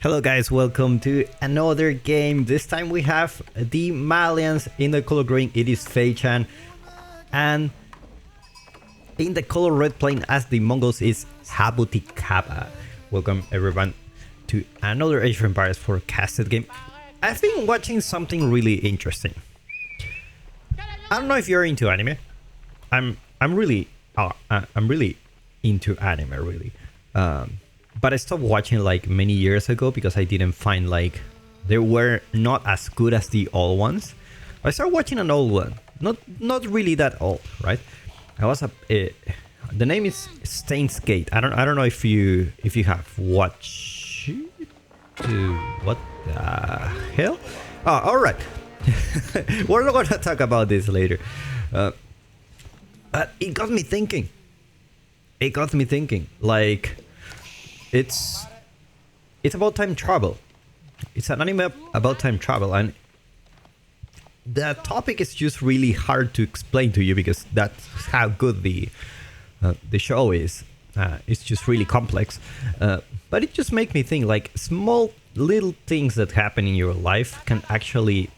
Hello guys, welcome to another game. This time we have the Malians. In the color green it is faye-chan, and in the color red playing as the Mongols is Jabuticaba. Welcome everyone to another Age of Empires forecasted game. I've been watching something really interesting. I don't know if you're into anime. I'm really into anime really. But I stopped watching like many years ago because I didn't find like they were not as good as the old ones. I started watching an old one, not really that old, right? I was the name is Steins Gate. I don't know if you have watched what the hell? Oh, all right. We're not gonna talk about this later. But it got me thinking. Like. It's about time travel. It's an anime about time travel, and the topic is just really hard to explain to you because that's how good the show is. It's just really complex, but it just makes me think like small little things that happen in your life can actually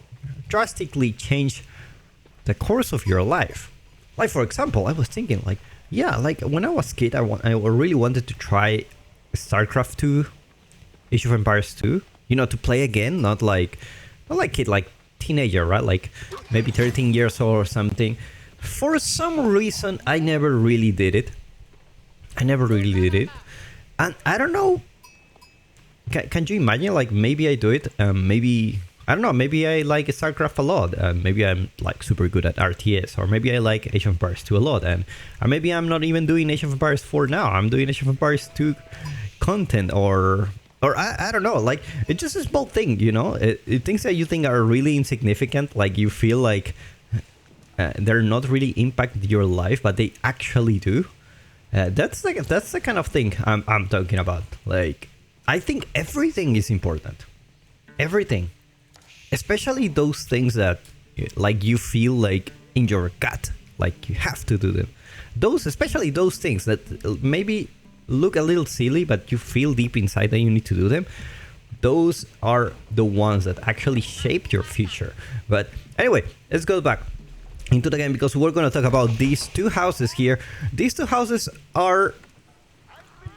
drastically change the course of your life. Like for example, I was thinking like, yeah, like when I was a kid, I really wanted to try StarCraft 2, Age of Empires 2, you know, to play again, not like kid, like teenager, right? Like maybe 13 years old or something. For some reason, I never really did it. And I don't know. Can you imagine? Like maybe I do it. Maybe I don't know. Maybe I like StarCraft a lot. Maybe I'm like super good at RTS, or maybe I like Age of Empires 2 a lot, and maybe I'm not even doing Age of Empires 4 now. I'm doing Age of Empires 2 content, or I don't know. Like it's just a small thing, you know. Things that you think are really insignificant, like you feel like they're not really impact your life, but they actually do. That's the kind of thing I'm talking about. Like I think everything is important. Everything. Especially those things that like you feel like in your gut, like you have to do them. Especially those things that maybe look a little silly, but you feel deep inside that you need to do them. Those are the ones that actually shape your future. But anyway, let's go back into the game because we're going to talk about these two houses here. These two houses are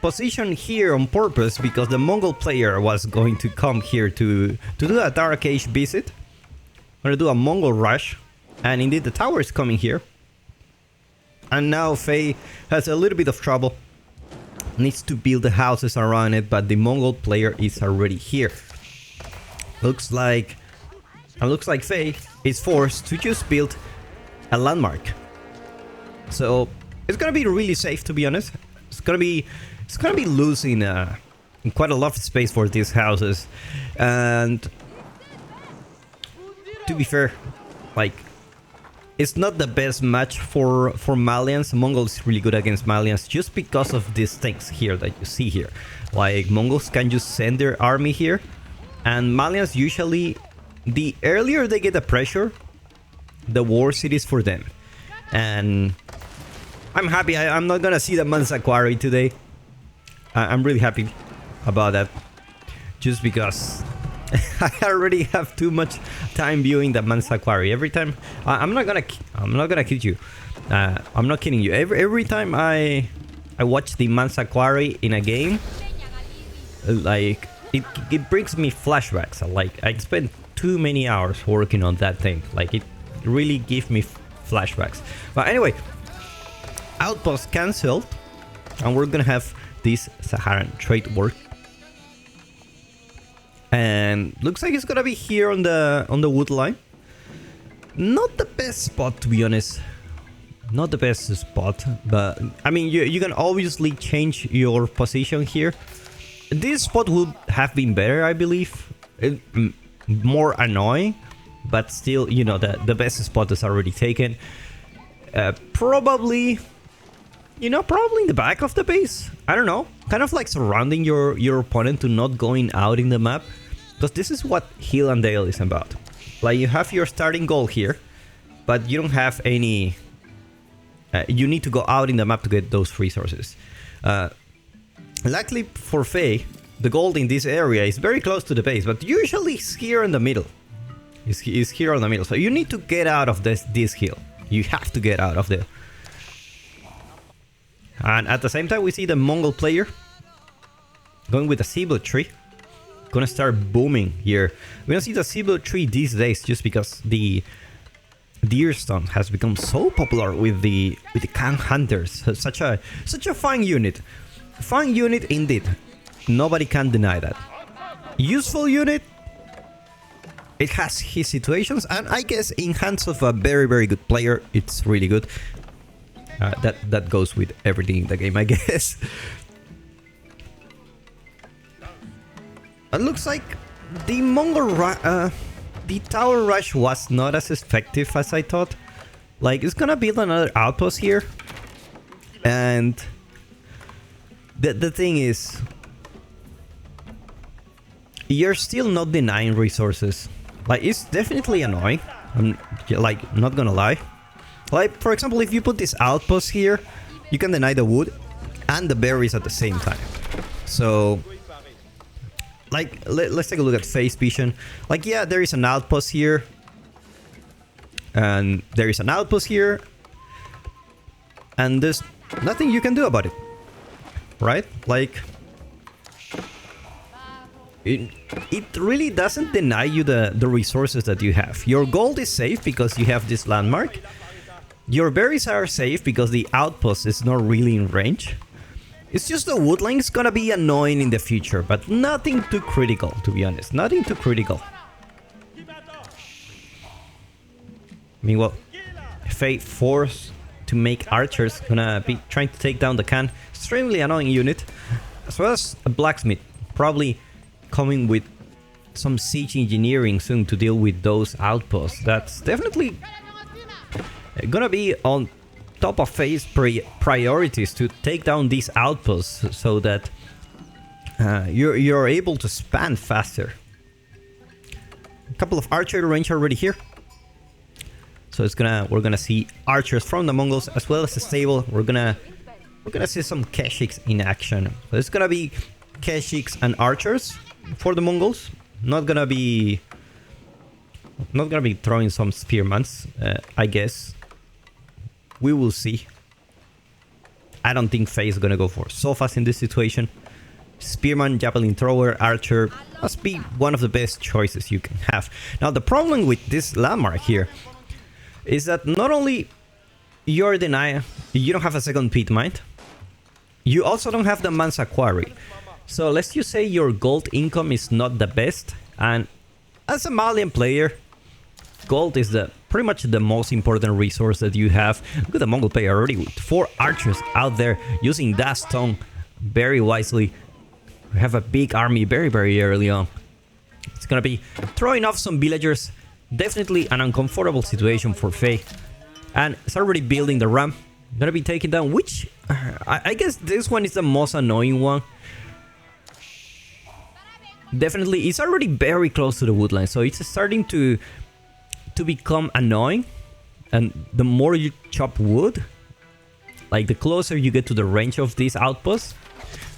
positioned here on purpose because the Mongol player was going to come here to do a Dark Age visit. I'm going to do a Mongol rush, and indeed the tower is coming here. And now Faye has a little bit of trouble. Needs to build the houses around it, but the Mongol player is already here. Looks like Faye is forced to just build a landmark. So it's gonna be really safe, to be honest. It's gonna be losing quite a lot of space for these houses, and to be fair, like it's not the best match for Malians. Mongols is really good against Malians just because of these things here that you see here. Like Mongols can just send their army here, and Malians usually, the earlier they get the pressure, the worse it is for them. And I'm happy I'm not gonna see the Mansa Quarry today. I'm really happy about that, just because I already have too much time viewing the Mansa Quarry. Every time I'm not gonna kid you. I'm not kidding you. Every time I watch the Mansa Quarry in a game, like it brings me flashbacks. Like I spent too many hours working on that thing. Like it really gives me flashbacks. But anyway, outpost cancelled, and we're gonna have this Saharan trade work. And looks like it's gonna be here on the wood line. Not the best spot, to be honest. Not the best spot, but I mean you can obviously change your position here. This spot would have been better, I believe. More annoying, but still, you know, the best spot is already taken. Probably in the back of the base. I don't know. Kind of like surrounding your opponent to not going out in the map. Because this is what Hill and Dale is about. Like you have your starting goal here, but you don't have any... you need to go out in the map to get those resources. Luckily for Faye, the gold in this area is very close to the base, but usually it's here in the middle. It's here in the middle, so you need to get out of this hill. You have to get out of there. And at the same time, we see the Mongol player going with the Sibyl tree. Gonna start booming here. We don't see the Sibyl tree these days just because the Deerstone has become so popular with the Kang Hunters. Such a fun unit. Fun unit indeed. Nobody can deny that. Useful unit. It has his situations, and I guess in hands of a very good player, it's really good. That goes with everything in the game, I guess. It looks like the Mongol the tower rush was not as effective as I thought. Like, it's gonna build another outpost here, and the thing is, you're still not denying resources. Like, it's definitely annoying. I'm like not gonna lie. Like, for example, if you put this outpost here, you can deny the wood and the berries at the same time. So, like, let's take a look at face vision. Like, yeah, there is an outpost here, and there is an outpost here, and there's nothing you can do about it, right? Like, it really doesn't deny you the resources that you have. Your gold is safe because you have this landmark. Your berries are safe because the outpost is not really in range. It's just the woodline's gonna be annoying in the future, but nothing too critical, to be honest. Nothing too critical. Meanwhile, Faye forced to make archers, gonna be trying to take down the Khan. Extremely annoying unit. As well as a blacksmith, probably coming with some siege engineering soon to deal with those outposts. That's definitely gonna be on top of Faye's priorities to take down these outposts so that you're able to span faster. A couple of archer range already here, so we're gonna see archers from the Mongols as well as the stable. We're gonna see some Keshiks in action. So it's gonna be Keshiks and archers for the Mongols. Not gonna be throwing some spearmans, I guess. We will see. I don't think Faye is gonna go for Sofas in this situation. Spearman, javelin thrower, archer must be one of the best choices you can have. Now, the problem with this landmark here is that not only you're denied, you don't have a second pit mine, you also don't have the Mansa quarry. So let's just say your gold income is not the best, and as a Malian player, gold is pretty much the most important resource that you have. Look at the Mongol player already with 4 archers out there using that stone very wisely. We have a big army very early on. It's gonna be throwing off some villagers. Definitely an uncomfortable situation for Faye. And it's already building the ramp. Gonna be taken down, which I guess this one is the most annoying one. Definitely, it's already very close to the woodline, so it's starting to become annoying. And the more you chop wood, like the closer you get to the range of these outposts.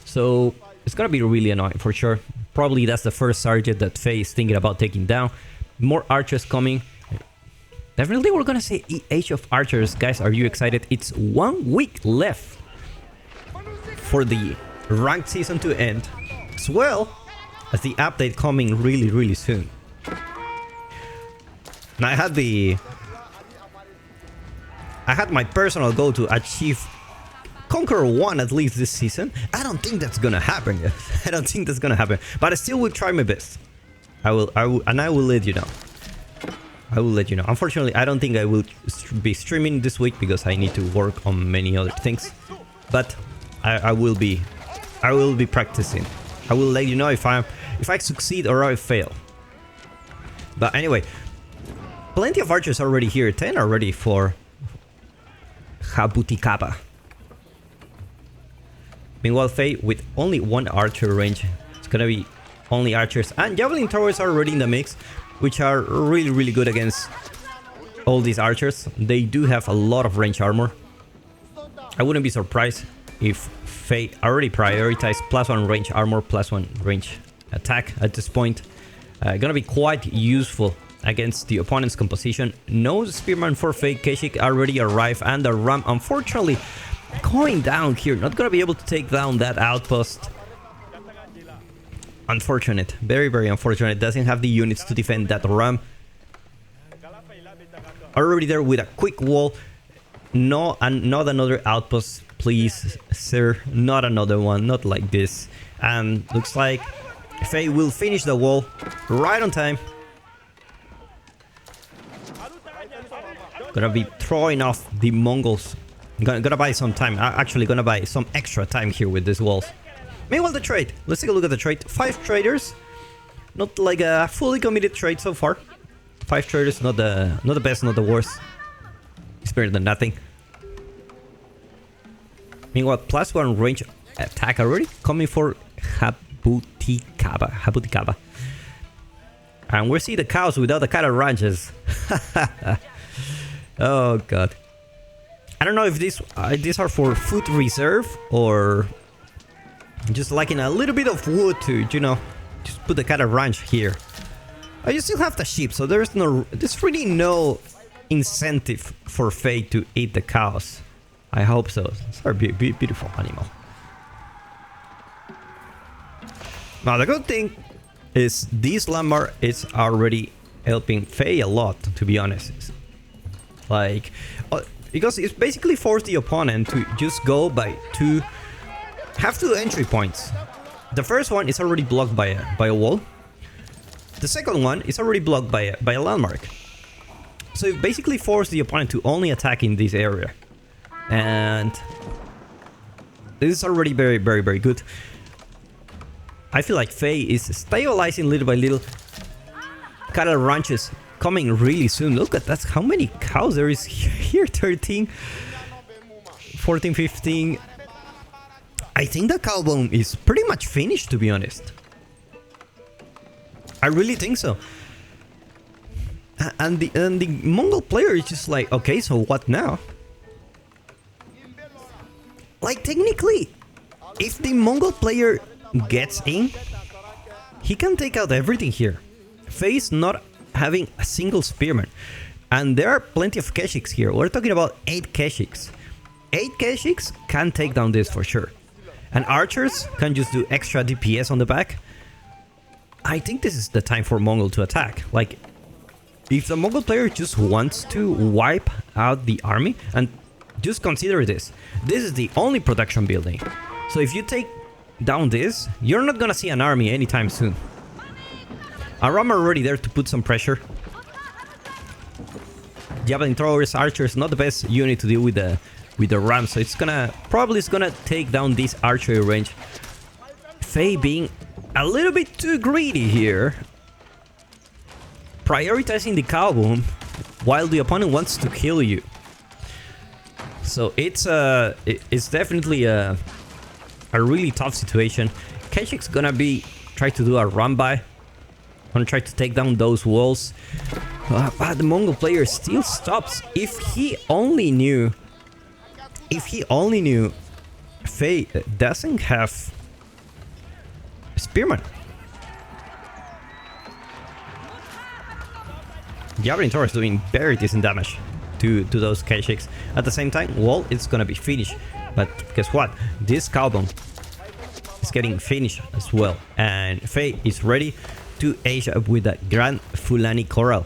So it's gonna be really annoying for sure. Probably that's the first target that Faye is thinking about taking down. More archers coming. Definitely we're gonna say Age of Archers. Guys, are you excited? It's 1 week left for the ranked season to end, as well as the update coming really soon. Now, I had my personal goal to achieve Conqueror 1 at least this season. I don't think that's gonna happen yet. I don't think that's gonna happen, but I still will try my best. I will let you know. I will let you know. Unfortunately, I don't think I will be streaming this week because I need to work on many other things. But I will be practicing. I will let you know if I succeed or I fail. But anyway, plenty of archers already here. 10 already for Jabuticaba. Meanwhile, Faye with only 1 archer range. It's gonna be only archers, and javelin throwers are already in the mix, which are really good against all these archers. They do have a lot of range armor. I wouldn't be surprised if Faye already prioritized +1 range armor, +1 range attack at this point. Gonna be quite useful against the opponent's composition. No Spearman for Faye. Keshik already arrived, and the Ram, unfortunately, going down here. Not gonna be able to take down that outpost. Unfortunate. Very, very unfortunate. Doesn't have the units to defend that Ram. Already there with a quick wall. No, and not another outpost, please, sir. Not another one. Not like this. And looks like Faye will finish the wall right on time. Gonna be throwing off the Mongols. Gonna buy some time. Actually, gonna buy some extra time here with these walls. Meanwhile, the trade. Let's take a look at the trade. 5 traders. Not like a fully committed trade so far. 5 traders, not the best, not the worst. It's better than nothing. Meanwhile, +1 range attack already coming for Jabuticaba. And we see the cows without the cattle ranches. Oh god. I don't know if these are for food reserve or just lacking a little bit of wood to, you know, just put the cattle ranch here. You still have the sheep, so there's really no incentive for Faye to eat the cows. I hope so. It's a beautiful animal. Now the good thing is this landmark is already helping Faye a lot, to be honest. Like, because it's basically forced the opponent to just go by have 2 entry points. The first one is already blocked by a wall. The second one is already blocked by a landmark. So it basically forced the opponent to only attack in this area. And this is already very, very, very good. I feel like Faye is stabilizing little by little. Cattle ranches coming really soon. Look at that, how many cows there is here. 13, 14, 15. I think the cow bone is pretty much finished, to be honest. I really think so. And the Mongol player is just like, okay, so what now? Like, technically, if the Mongol player gets in, he can take out everything here. Faye's not having a single spearman. And there are plenty of Keshiks here. We're talking about 8 Keshiks. 8 Keshiks can take down this for sure. And archers can just do extra DPS on the back. I think this is the time for Mongol to attack. Like, if the Mongol player just wants to wipe out the army, and just consider this. This is the only production building. So if you take down this, you're not gonna see an army anytime soon. Aram already there to put some pressure. Javelin throwers, archers, not the best unit to deal with the ram, so it's gonna take down this archery range. Faye being a little bit too greedy here, prioritizing the cow boom while the opponent wants to kill you. So it's definitely a really tough situation. Keshik's gonna try to do a run by, gonna try to take down those walls, but the Mongol player still stops. If he only knew Faye doesn't have spearman. Javelin Thor is doing very decent damage to those Keshiks. At the same time, wall is gonna be finished. But guess what? This cowbomb is getting finished as well. And Faye is ready to age up with that Grand Fulani Corral.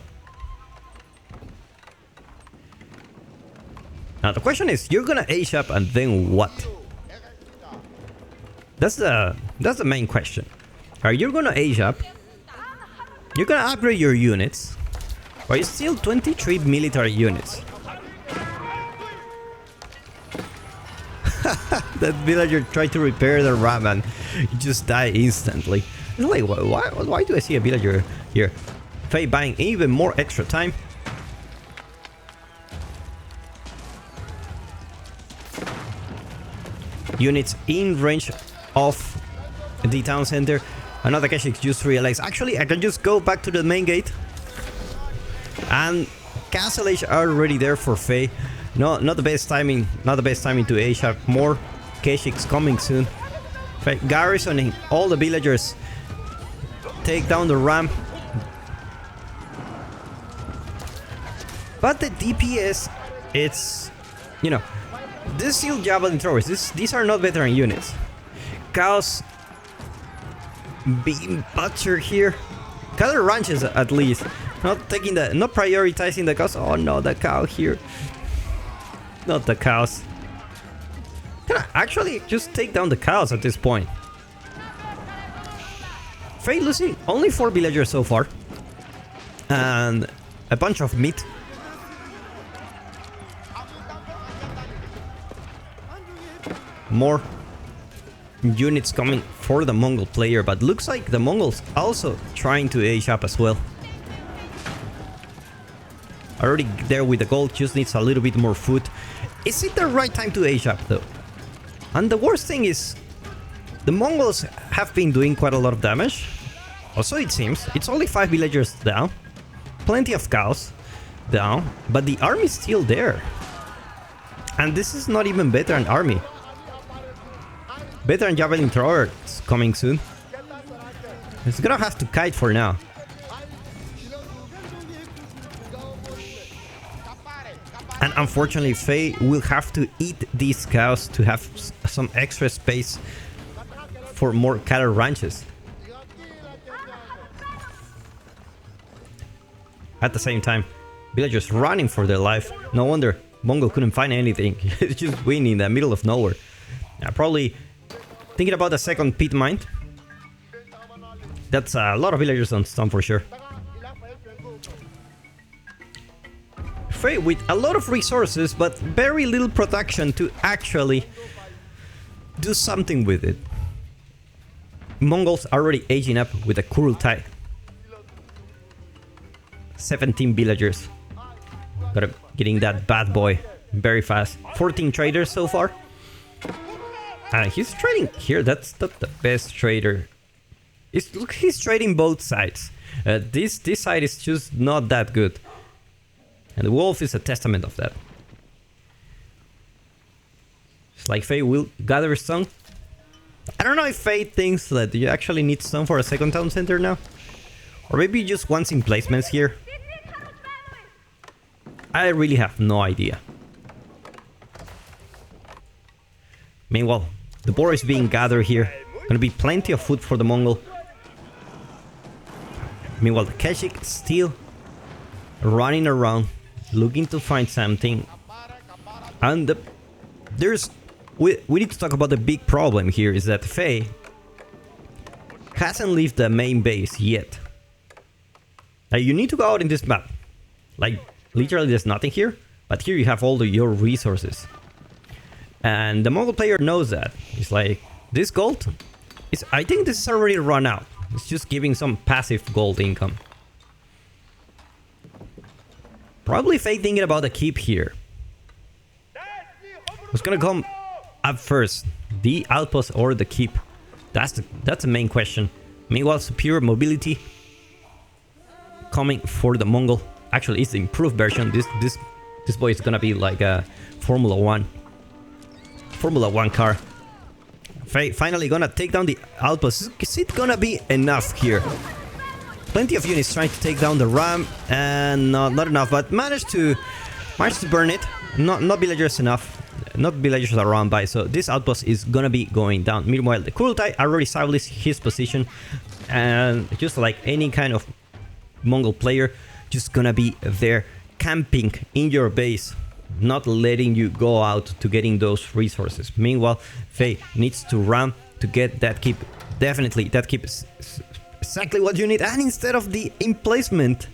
Now the question is, you're gonna age up and then what? That's the main question. Are you gonna age up? You're gonna upgrade your units, or you still 23 military units? That villager tried to repair the ram and just died instantly. It's like, why do I see a villager here? Faye buying even more extra time. Units in range of the town center. Another Keshik just realized, actually I can just go back to the main gate. And Escalation already there for Faye. No, not the best timing to age up more. Keshiks coming soon. Garrisoning all the villagers. Take down the ram. But the DPS, it's, you know, these still javelin throwers. These are not veteran units. Cows being butchered here. Cattle ranches at least. Not prioritizing the cows. Oh no, the cow here. Not the cows. Can I actually just take down the cows at this point? Faye losing only 4 villagers so far. And a bunch of meat. More units coming for the Mongol player, but looks like the Mongols also trying to age up as well. Already there with the gold, just needs a little bit more food. Is it the right time to age up though? And the worst thing is, the Mongols have been doing quite a lot of damage. Also it seems, it's only 5 villagers down. Plenty of cows down, but the army is still there. And this is not even veteran army. Veteran javelin thrower is coming soon. It's gonna have to kite for now. And unfortunately, Faye will have to eat these cows to have some extra space for more cattle ranches. At the same time, villagers running for their life. No wonder Mongol couldn't find anything. It's just winning in the middle of nowhere. Probably thinking about a second pit mine. That's a lot of villagers on stun for sure. Faye with a lot of resources, but very little production to actually do something with it. Mongols are already aging up with a Kurultai. 17 villagers. Getting that bad boy very fast. 14 traders so far. He's trading here. That's not the best trader. Look, he's trading both sides. This side is just not that good. And the wolf is a testament of that. It's like Faye will gather stone. I don't know if Faye thinks that you actually need stone for a second town center now. Or maybe he just wants emplacements here. I really have no idea. Meanwhile, the boar is being gathered here. Gonna be plenty of food for the Mongol. Meanwhile, the Keshik still running around, looking to find something. And we need to talk about the big problem here, is that Faye hasn't left the main base yet. You need to go out in this map. Like, literally there's nothing here, but here you have all your resources. And the Mongol player knows that. It's like, this gold, I think this is already run out. It's just giving some passive gold income. Probably Faye thinking about the keep here. What's gonna come up first? The outpost or the keep? That's the main question. Meanwhile, superior mobility coming for the Mongol. Actually, it's the improved version. This boy is gonna be like a Formula 1 car. Faye finally gonna take down the outpost. Is it gonna be enough here? Plenty of units trying to take down the ram, and not enough, but managed to burn it. Not villagers enough. Not villagers around by, so this outpost is gonna be going down. Meanwhile, the Kurultai already established his position, and just like any kind of Mongol player, just gonna be there camping in your base, not letting you go out to getting those resources. Meanwhile, Faye needs to run to get that keep. Definitely, that keep is exactly what you need. And instead of the emplacement,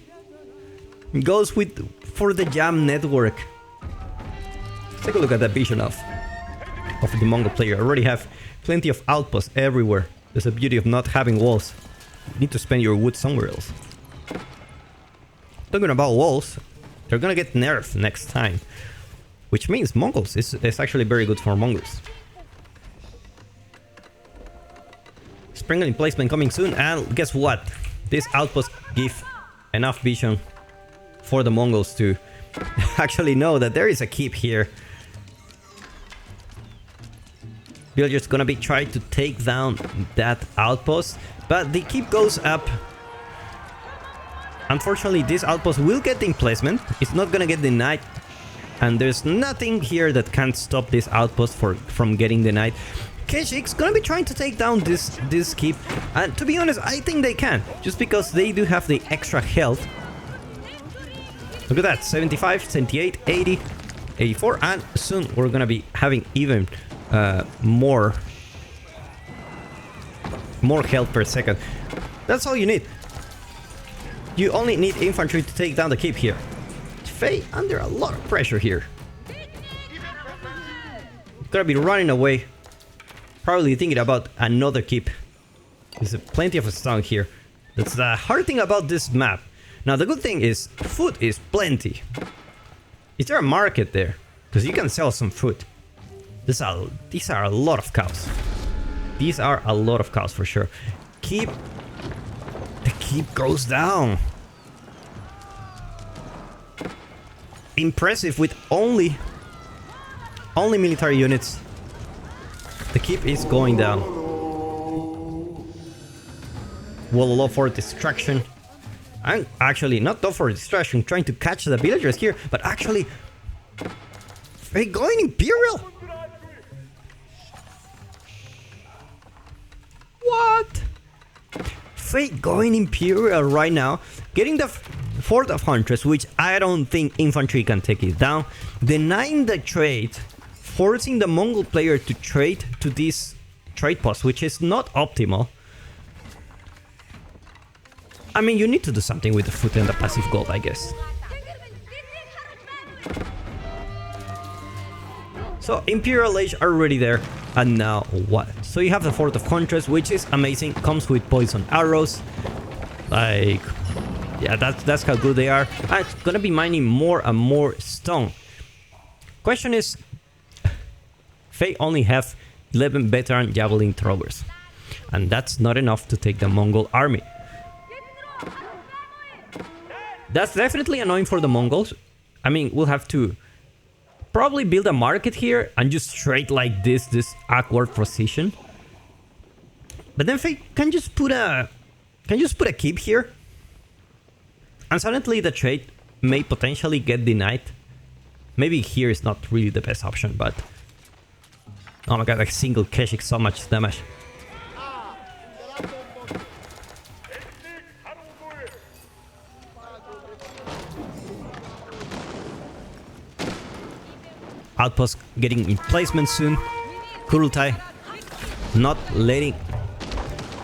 goes for the jam network. Take a look at that vision of the Mongol player. I already have plenty of outposts everywhere. There's the beauty of not having walls. You need to spend your wood somewhere else. Talking about walls, they're gonna get nerfed next time. Which means Mongols is actually very good for Mongols. Spring emplacement coming soon, and guess what? This outpost give enough vision for the Mongols to actually know that there is a keep here. Villagers gonna be trying to take down that outpost, but the keep goes up. Unfortunately, this outpost will get the emplacement. It's not gonna get denied, and there's nothing here that can stop this outpost from getting denied. Keshik's gonna be trying to take down this keep, and to be honest, I think they can, just because they do have the extra health. Look at that, 75, 78, 80, 84, and soon we're gonna be having even more health per second. That's all you need. You only need infantry to take down the keep here. Faye under a lot of pressure here. Gonna be running away. Probably thinking about another keep. There's plenty of stone here. That's the hard thing about this map. Now the good thing is food is plenty. Is there a market there? Because you can sell some food. These are a lot of cows. These are a lot of cows for sure. The keep goes down. Impressive with only military units. The keep is going down. Wall of for distraction. I'm actually not though for distraction, trying to catch the villagers here, but actually they're going Imperial. What? Fate going Imperial right now, getting the Fort of Huntress, which I don't think infantry can take it down, denying the trade, forcing the Mongol player to trade to this trade post, which is not optimal. I mean, you need to do something with the food and the passive gold, I guess. So Imperial Age are already there, and now what? So you have the Fort of Huntress, which is amazing, comes with poison arrows. Like, yeah, that's how good they are. I'm gonna be mining more and more stone. Question is, Faye only have 11 veteran javelin throwers, and that's not enough to take the Mongol army. That's definitely annoying for the Mongols. I mean, we'll have to probably build a market here and just trade like this awkward position. But then Faye can just put a keep here, and suddenly the trade may potentially get denied. Maybe here is not really the best option, but oh my god, like single Keshik, so much damage. Outpost getting in placement soon. Kurultai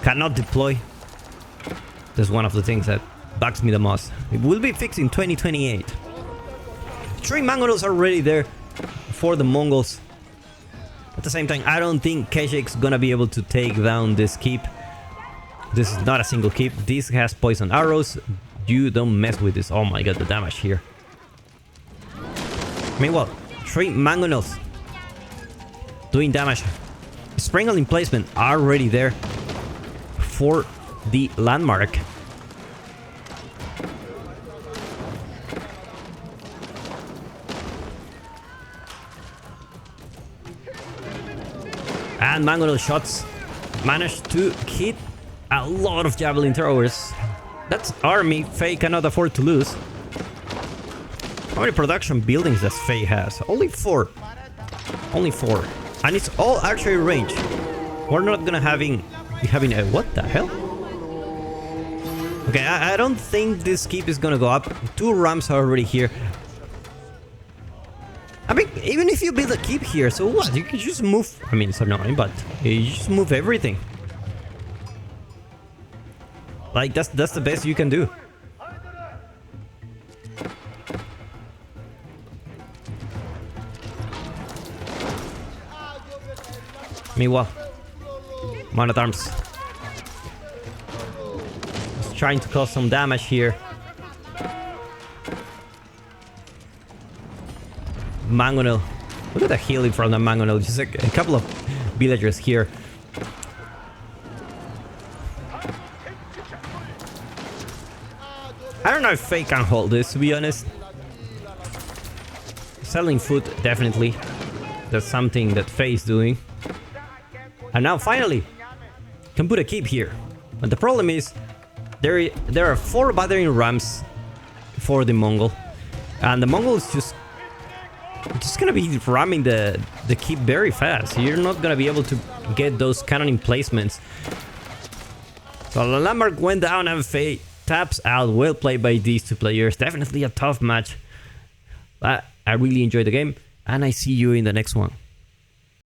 cannot deploy. That's one of the things that bugs me the most. It will be fixed in 2028. 3 Mongols are already there for the Mongols. At the same time, I don't think Keshik's gonna be able to take down this keep. This is not a single keep. This has poison arrows. You don't mess with this. Oh my god, the damage here. Meanwhile, 3 Mongols doing damage. Sprinkle emplacement are already there for the landmark. And Mongol shots managed to hit a lot of javelin throwers. That's army Faye cannot afford to lose. How many production buildings does Faye has? Only 4. Only 4. And it's all archery range. We're not gonna be having a... What the hell? Okay, I don't think this keep is gonna go up. 2 rams are already here. I mean, even if you build a keep here, so what? You can just move... I mean, it's annoying, but you just move everything. Like, that's the best you can do. Meanwhile, man at arms is trying to cause some damage here. Mangonel. Look at the healing from the Mangonel. Just a couple of villagers here. I don't know if Faye can hold this, to be honest. Selling food, definitely. That's something that Faye is doing. And now finally, can put a keep here. But the problem is, there are 4 battering rams for the Mongol. And the Mongol is just gonna be ramming the keep very fast. You're not gonna be able to get those cannon placements. So the landmark went down and Faye taps out. Well played by these 2 players. Definitely a tough match. But I really enjoyed the game, and I see you in the next one.